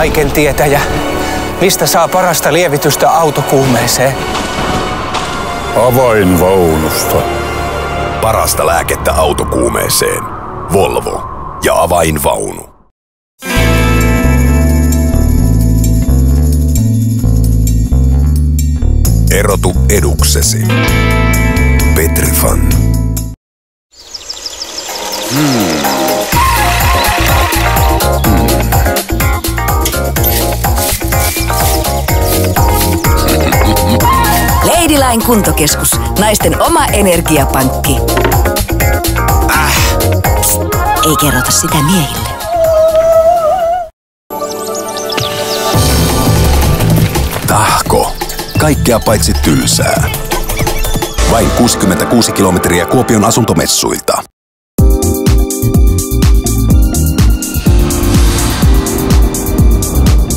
kaiken tietäjä. Mistä saa parasta lievitystä autokuumeeseen? Avainvaunusta. Parasta lääkettä autokuumeeseen. Volvo ja avainvaunu. Erotu eduksesi. Petrifan. Ladyline kuntokeskus. Naisten oma energiapankki. Psst, ei kerrota sitä miehille. Tahko. Kaikkea paitsi tylsää. Vain 66 kilometriä Kuopion asuntomessuilta.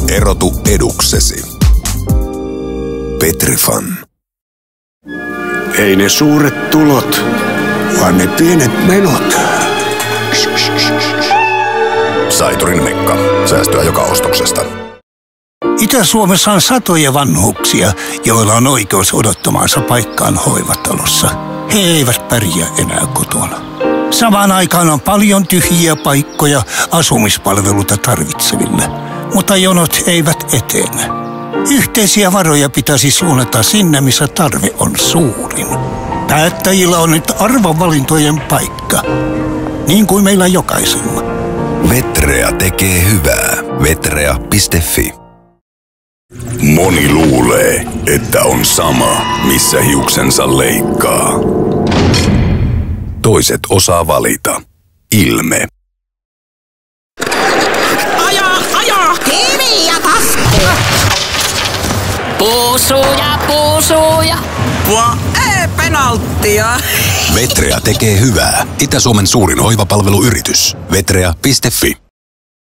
Erotu eduksesi. Petrifan. Ei ne suuret tulot, vaan ne pienet menot. Saiturin Mekka. Säästöä joka ostoksesta. Itä-Suomessa on satoja vanhuksia, joilla on oikeus odottamaansa paikkaan hoivatalossa. He eivät pärjää enää kotona. Samaan aikaan on paljon tyhjiä paikkoja asumispalveluita tarvitseville, mutta jonot eivät etene. Yhteisiä varoja pitäisi suunnata sinne, missä tarve on suurin. Päättäjillä on nyt arvovalintojen paikka, niin kuin meillä jokaisella. Vetrea tekee hyvää. Vetrea.fi. Moni luulee, että on sama, missä hiuksensa leikkaa. Toiset osaa valita. Ilme. Aja! Kivi ja tasku! Puusuja! Ei penalttia! Vetrea tekee hyvää. Itä-Suomen suurin hoivapalveluyritys. Vetrea.fi.